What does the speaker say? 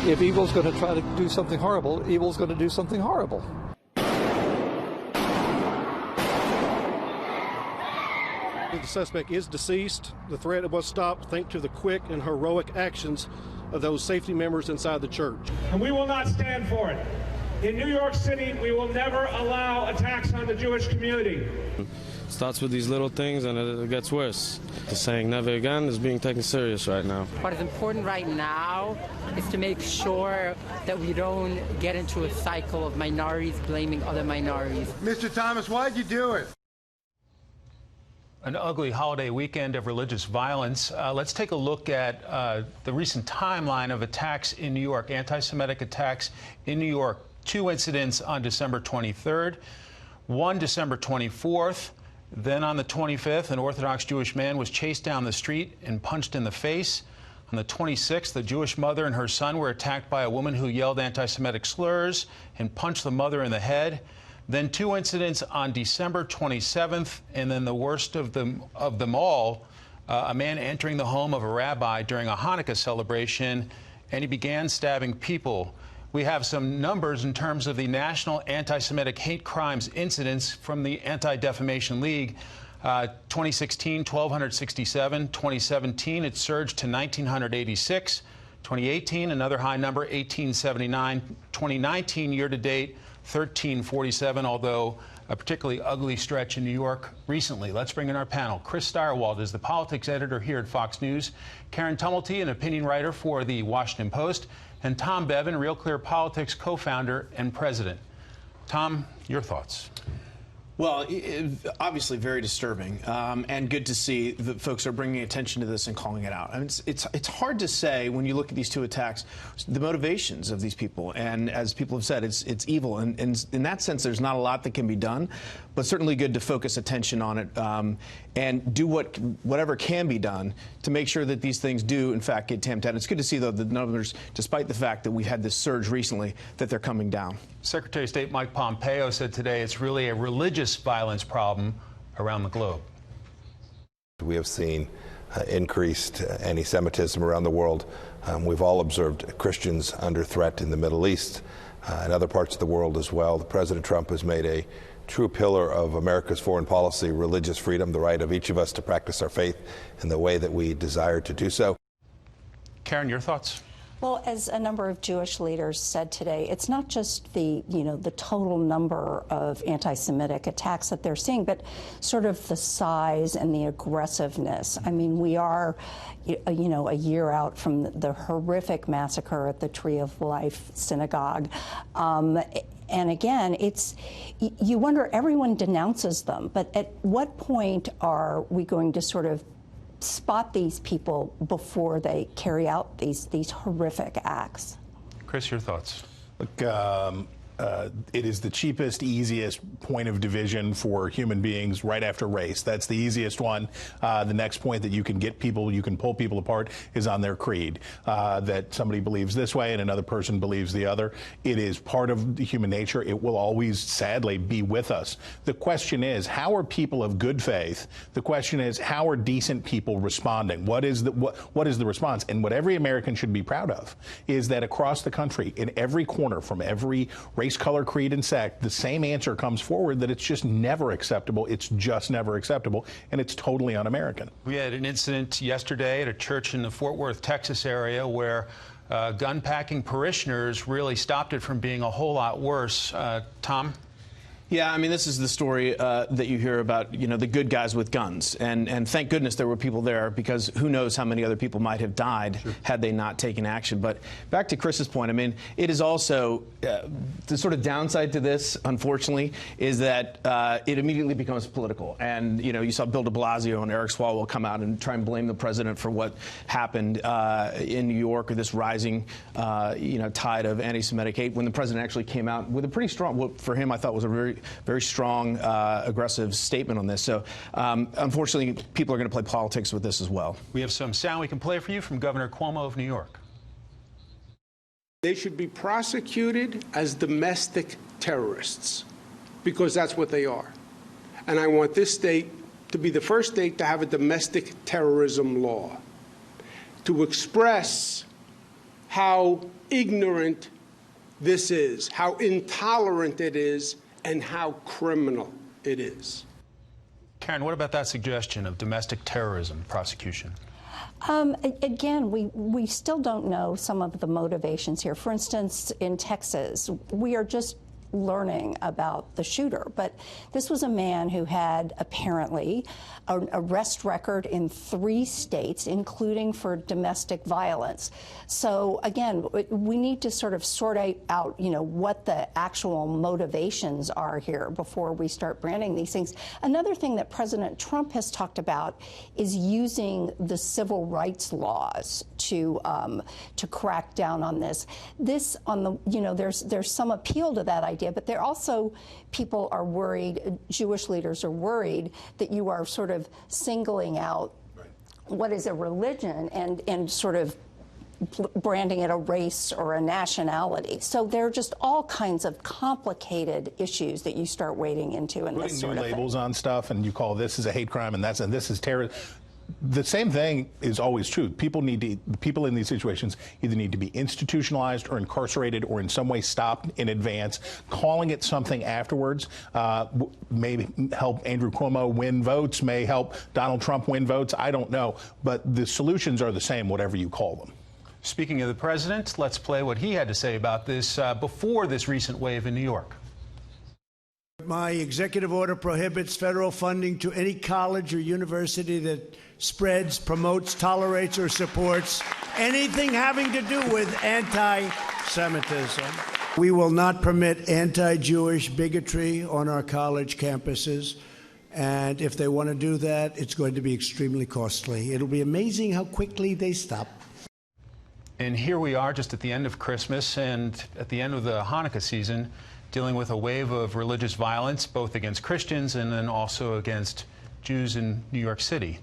if evil's going to try to do something horrible, evil's going to do something horrible. The suspect is deceased. The threat was stopped thanks to the quick and heroic actions of those safety members inside the church. And we will not stand for it. In New York City, we will never allow attacks on the Jewish community. It starts with these little things and it gets worse. The saying never again is being taken serious right now. What is important right now is to make sure that we don't get into a cycle of minorities blaming other minorities. Mr. Thomas, why'd you do it? An ugly holiday weekend of religious violence. Let's take a look at the recent timeline of attacks in New York, anti-Semitic attacks in New York. 2 incidents on December 23rd, 1 December 24th. Then on the 25th, an Orthodox Jewish man was chased down the street and punched in the face. On the 26th, a Jewish mother and her son were attacked by a woman who yelled anti-Semitic slurs and punched the mother in the head. Then 2 incidents on December 27th, and then the worst of them all, a man entering the home of a rabbi during a Hanukkah celebration, and he began stabbing people. We have some numbers in terms of the national anti-Semitic hate crimes incidents from the Anti-Defamation League. 2016, 1,267. 2017, it surged to 1,986. 2018, another high number, 1,879. 2019, year-to-date, 1,347, although a particularly ugly stretch in New York recently. Let's bring in our panel. Chris Stirewalt is the politics editor here at Fox News. Karen Tumulty, an opinion writer for the Washington Post. And Tom Bevan, Real Clear Politics co-founder and president. Tom, your thoughts? Well, obviously very disturbing, and good to see that folks are bringing attention to this and calling it out. I mean, it's hard to say when you look at these 2 attacks, the motivations of these people, and as people have said, it's evil, and in that sense, there's not a lot that can be done, but certainly good to focus attention on it and do whatever can be done to make sure that these things do, in fact, get tamped down. It's good to see, though, the numbers, despite the fact that we've had this surge recently, that they're coming down. Secretary of State Mike Pompeo said today it's really a religious violence problem around the globe. We have seen increased anti-Semitism around the world. We've all observed Christians under threat in the Middle East and other parts of the world as well. President Trump has made a true pillar of America's foreign policy, religious freedom, the right of each of us to practice our faith in the way that we desire to do so. Karen, your thoughts? Well, as a number of Jewish leaders said today, it's not just the total number of anti-Semitic attacks that they're seeing, but sort of the size and the aggressiveness. I mean, we are, a year out from the horrific massacre at the Tree of Life synagogue. And again, you wonder, everyone denounces them, but at what point are we going to sort of spot these people before they carry out these horrific acts? Chris, your thoughts? Look, it is the cheapest, easiest point of division for human beings right after race. That's the easiest one. The next point that you can pull people apart is on their creed, that somebody believes this way and another person believes the other. It is part of human nature. It will always, sadly, be with us. The question is, how are people of good faith? The question is, how are decent people responding? What is the response? And what every American should be proud of is that across the country, in every corner, from every race, color, creed, and sect, the same answer comes forward, that it's just never acceptable. It's just never acceptable, and it's totally un-American. We had an incident yesterday at a church in the Fort Worth, Texas area where gun-packing parishioners really stopped it from being a whole lot worse. Tom? Yeah, I mean, this is the story that you hear about, the good guys with guns. And thank goodness there were people there, because who knows how many other people might have died had they not taken action. But back to Chris's point, I mean, it is also the sort of downside to this, unfortunately, is that it immediately becomes political. And, you saw Bill de Blasio and Eric Swalwell come out and try and blame the president for what happened in New York, or this rising, tide of anti-Semitic hate, when the president actually came out with a pretty strong, what for him I thought was a very strong, aggressive statement on this. So, unfortunately, people are going to play politics with this as well. We have some sound we can play for you from Governor Cuomo of New York. They should be prosecuted as domestic terrorists, because that's what they are. And I want this state to be the first state to have a domestic terrorism law, to express how ignorant this is, how intolerant it is, and how criminal it is. Karen, what about that suggestion of domestic terrorism prosecution? Again, we still don't know some of the motivations here. For instance, in Texas, we are just learning about the shooter, but this was a man who had apparently an arrest record in 3 states, including for domestic violence. So again, we need to sort of sort out, what the actual motivations are here before we start branding these things. Another thing that President Trump has talked about is using the civil rights laws to crack down on this. There's some appeal to that idea, but there also, people are worried, Jewish leaders are worried that you are sort of singling out what is a religion and sort of branding it a race or a nationality. So there are just all kinds of complicated issues that you start wading into in this sort of thing. Putting new labels on stuff, and you call this as a hate crime, and this is terrorism. The same thing is always true. People in these situations either need to be institutionalized or incarcerated or in some way stopped in advance. Calling it something afterwards may help Andrew Cuomo win votes, may help Donald Trump win votes. I don't know. But the solutions are the same, whatever you call them. Speaking of the president, let's play what he had to say about this before this recent wave in New York. My executive order prohibits federal funding to any college or university that spreads, promotes, tolerates, or supports anything having to do with anti-Semitism. We will not permit anti-Jewish bigotry on our college campuses. And if they want to do that, it's going to be extremely costly. It'll be amazing how quickly they stop. And here we are just at the end of Christmas and at the end of the Hanukkah season, dealing with a wave of religious violence, both against Christians and then also against Jews in New York City.